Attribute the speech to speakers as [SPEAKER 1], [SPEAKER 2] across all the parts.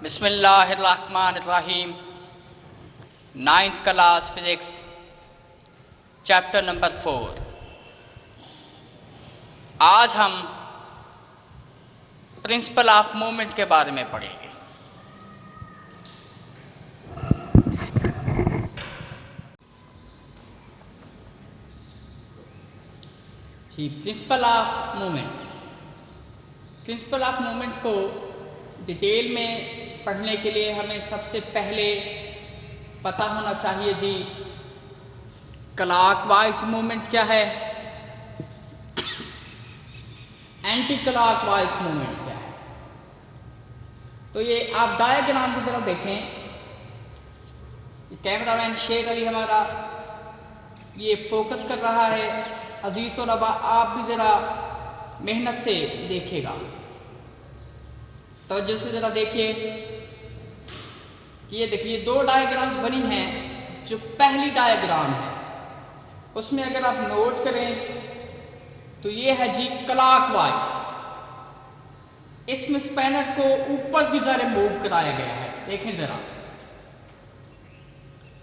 [SPEAKER 1] बिस्मिल्लाहिर्रहमानिर्रहीम। 9th class physics, chapter number 4। आज हम प्रिंसिपल ऑफ मूवमेंट के बारे में पढ़ेंगे। जी, principle of movement. Principle of movement को डिटेल में पढ़ने के लिए हमें सबसे पहले पता होना चाहिए जी क्लॉकवाइज मूवमेंट क्या है, एंटी क्लॉकवाइज मूवमेंट क्या है। तो ये आप डायग्राम की तरफ देखें, कैमरामैन शेख अली हमारा ये फोकस कर रहा है। अजीज तलबा, आप भी ज़रा मेहनत से देखिएगा, तवज्जो से ज़रा देखिए कि ये देखिए दो डायग्राम्स बनी हैं। जो पहली डायग्राम है उसमें अगर आप नोट करें तो ये है जी क्लॉकवाइज। इसमें स्पैनर को ऊपर की तरफ मूव कराया गया है। देखें ज़रा,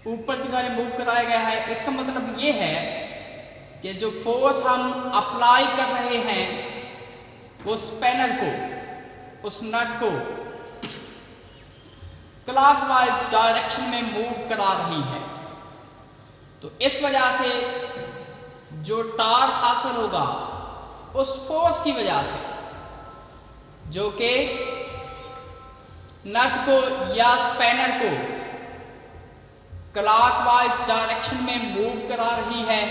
[SPEAKER 1] ऊपर की तरफ मूव कराया गया है। इसका मतलब ये है कि जो फोर्स हम अप्लाई कर रहे हैं वो स्पैनर को, उस नट को क्लॉकवाइज डायरेक्शन में मूव करा रही है। तो इस वजह से जो टार्क हासिल होगा उस फोर्स की वजह से, जो कि नट को या स्पैनर को क्लॉकवाइज डायरेक्शन में मूव करा रही है,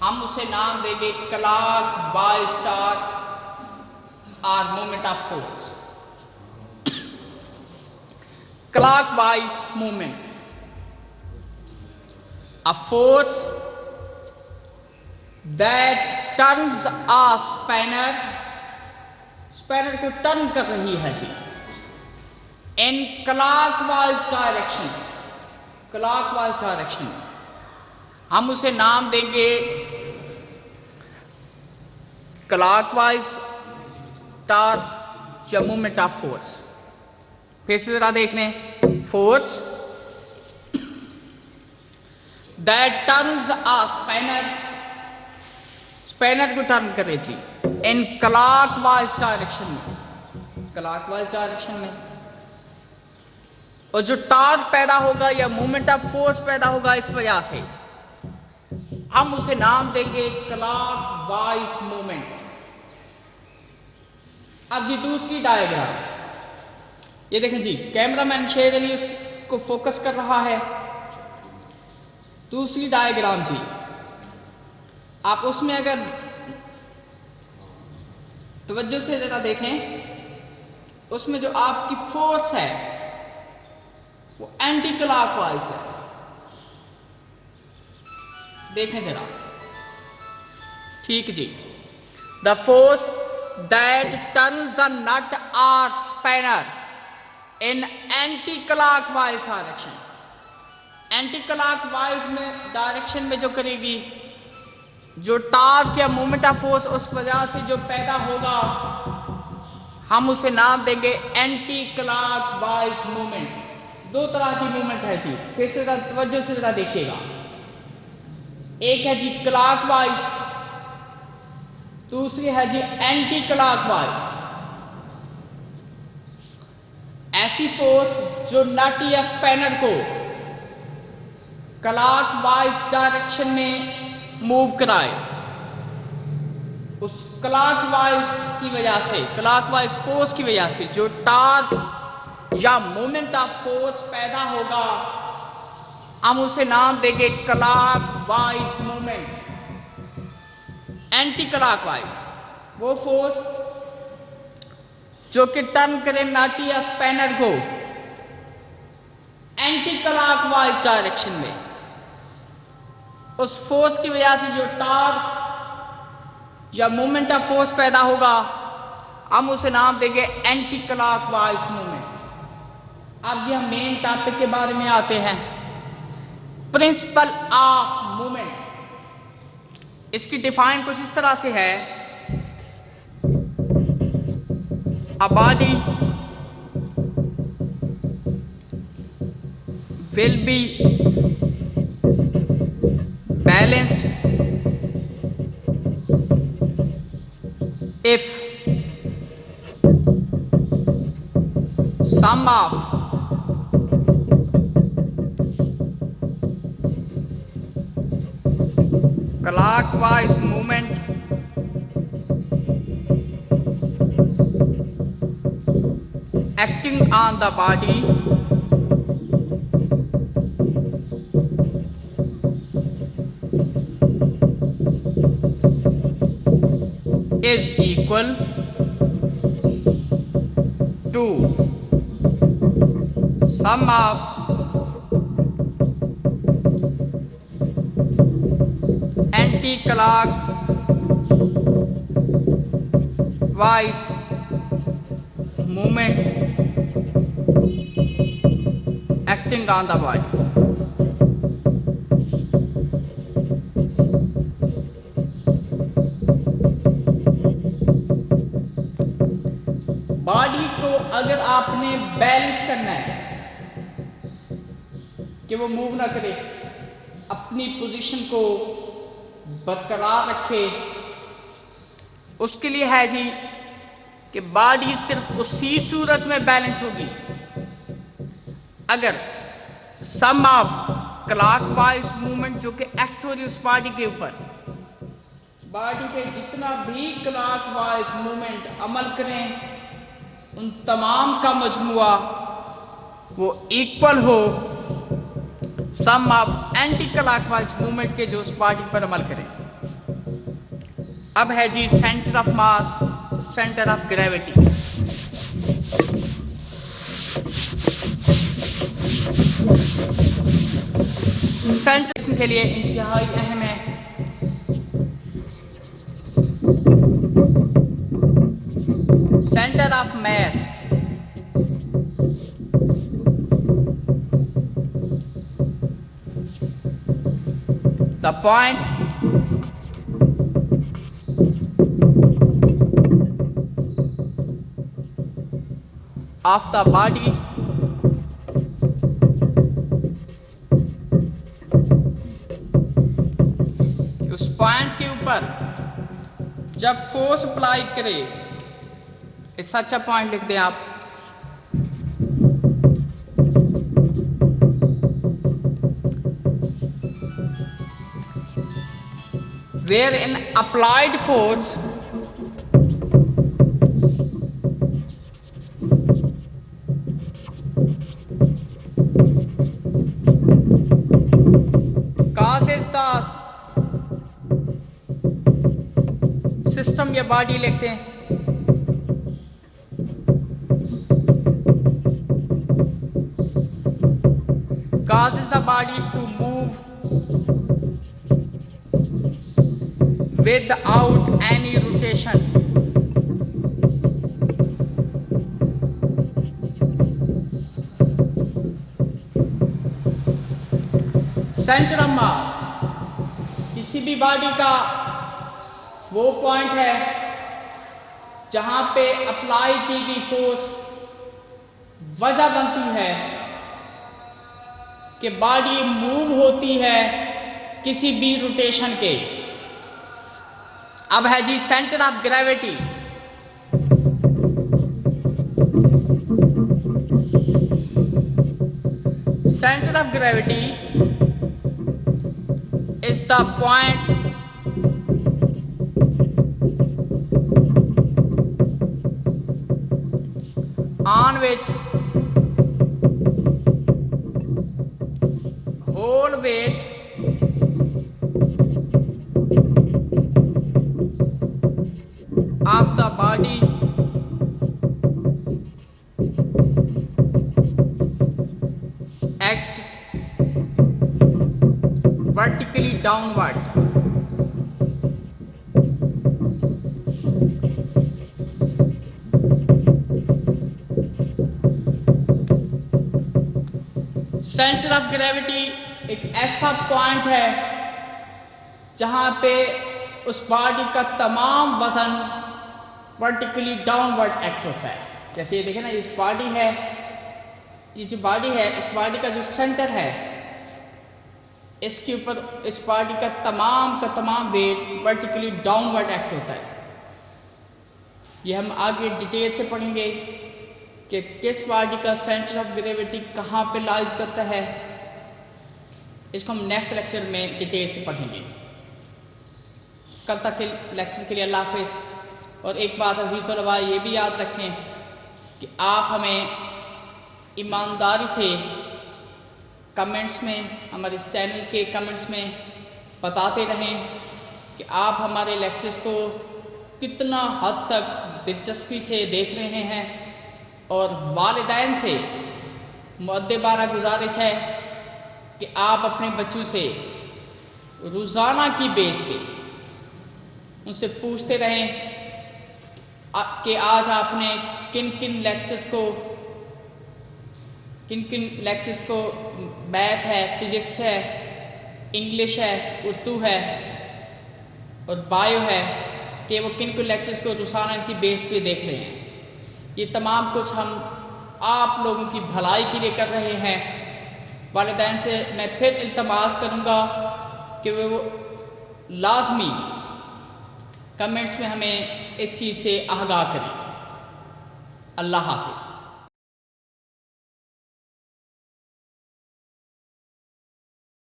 [SPEAKER 1] हम उसे नाम देंगे क्लॉकवाइज टार्क और moment of force. Clockwise movement, a force that turns a spanner, spanner को टर्न कर रही है जी in clockwise direction, clockwise direction. हम उसे नाम देंगे क्लॉकवाइज टार्क या मूवमेंट ऑफ फोर्स। फिर से जरा देख लें, force that turns a spanner, spanner को टर्न करे जी इन क्लॉकवाइज डायरेक्शन में, क्लॉकवाइज डायरेक्शन में। और जो टॉर्क पैदा होगा या मूवमेंट ऑफ फोर्स पैदा होगा इस वजह से, हम उसे नाम देंगे क्लॉकवाइज मूवमेंट। अब जी दूसरी डायग्राम, ये देखें जी कैमरामैन शेर अली उसको फोकस कर रहा है। दूसरी डायग्राम जी, आप उसमें अगर तवज्जो से जरा देखें, उसमें जो आपकी फोर्स है वो एंटी क्लॉकवाइज है। देखें जरा, ठीक जी। The force that turns the nut और spanner in anti clockwise direction, anti clockwise में डायरेक्शन में जो करेगी, जो टॉर्क या मूवमेंट ऑफ फोर्स उस वजह से जो पैदा होगा, हम उसे नाम देंगे एंटी क्लॉकवाइज मूवमेंट। दो तरह की मूवमेंट है जी, फिर से तवज्जो से जरा देखिएगा। एक है जी क्लॉकवाइज, दूसरी है जी एंटी क्लॉकवाइज। ऐसी फोर्स जो नट या स्पैनर को क्लॉकवाइज डायरेक्शन में मूव कराए, उस क्लॉकवाइज की वजह से, क्लॉकवाइज फोर्स की वजह से जो टॉर्क या मोमेंट ऑफ फोर्स पैदा होगा, हम उसे नाम देंगे क्लॉकवाइज मूवमेंट। एंटी क्लॉकवाइज वो फोर्स जो कि टर्न करे नट या स्पैनर को एंटी क्लॉकवाइज डायरेक्शन में, उस फोर्स की वजह से जो टॉर्क या मोमेंट ऑफ फोर्स पैदा होगा, हम उसे नाम देंगे एंटी क्लॉकवाइज मूवमेंट। अब जी हम मेन टॉपिक के बारे में आते हैं, प्रिंसिपल ऑफ मूवमेंट। इसकी डिफाइन कुछ इस तरह से है, a body will be balanced if sum of clockwise movement acting on the body is equal to sum of anti-clockwise movement acting on the body. Body को अगर आपने बैलेंस करना है कि वो मूव ना करे, अपनी पोजीशन को बरकरार रखे, उसके लिए है जी कि बॉडी सिर्फ उसी सूरत में बैलेंस होगी अगर सम ऑफ क्लॉकवाइज मूवमेंट जो कि एक्ट हो रही है उस बॉडी के ऊपर, बॉडी पे जितना भी क्लॉकवाइज मूवमेंट अमल करें उन तमाम का मजमुआ वो इक्वल हो sum of anti clockwise movement के जो उस बॉडी पर अमल करें। अब है जी centre of mass, centre of gravity. Centre के लिए इंतहाई अहम है। Centre of mass the point of the body उस पॉइंट के ऊपर जब फोर्स अप्लाई करे, इस अच्छा पॉइंट लिख दें आप, where an applied force causes the system या बॉडी लिखते हैं, causes the body to move without any rotation. Centre of मास किसी भी बॉडी का वो पॉइंट है जहां पे अप्लाई की गई फोर्स वजह बनती है कि बॉडी मूव होती है किसी भी रोटेशन के। अब है जी centre of gravity. Centre of gravity is the point on which whole weight of the body act vertically downward. Centre of gravity एक ऐसा पॉइंट है जहां पे उस बॉडी का तमाम वजन वर्टिकली डाउनवर्ड एक्ट होता है। जैसे ये देखें ना, इस बॉडी है, ये जो बॉडी है, इस बॉडी का जो सेंटर है, इसके ऊपर इस बॉडी का तमाम वेट वर्टिकली डाउनवर्ड एक्ट होता है। ये हम आगे डिटेल से पढ़ेंगे कि किस बॉडी का सेंटर ऑफ ग्रेविटी कहाँ पे लाइज करता है। इसको हम नेक्स्ट लेक्चर में डिटेल से पढ़ेंगे। कल तक के लेक्चर के लिए अल्लाह हाफिज़। और एक बात अजीज़ और भाई ये भी याद रखें कि आप हमें ईमानदारी से कमेंट्स में, हमारे इस चैनल के कमेंट्स में बताते रहें कि आप हमारे लेक्चर्स को कितना हद तक दिलचस्पी से देख रहे हैं। और वालिदैन से मुअद्दबाना गुजारिश है कि आप अपने बच्चों से रोज़ाना की बेस पे उनसे पूछते रहें कि आज आपने किन किन लेक्चर्स को मैथ है, फिज़िक्स है, इंग्लिश है, उर्दू है और बायो है, कि वो किन किन लेक्चर्स को रोज़ाना की बेस पे देख रहे हैं। ये तमाम कुछ हम आप लोगों की भलाई के लिए कर रहे हैं। वालिदैन से मैं फिर इल्तमास करूँगा कि वो लाजमी कमेंट्स में हमें इस चीज़ से आगाह करें। अल्लाह हाफिज़।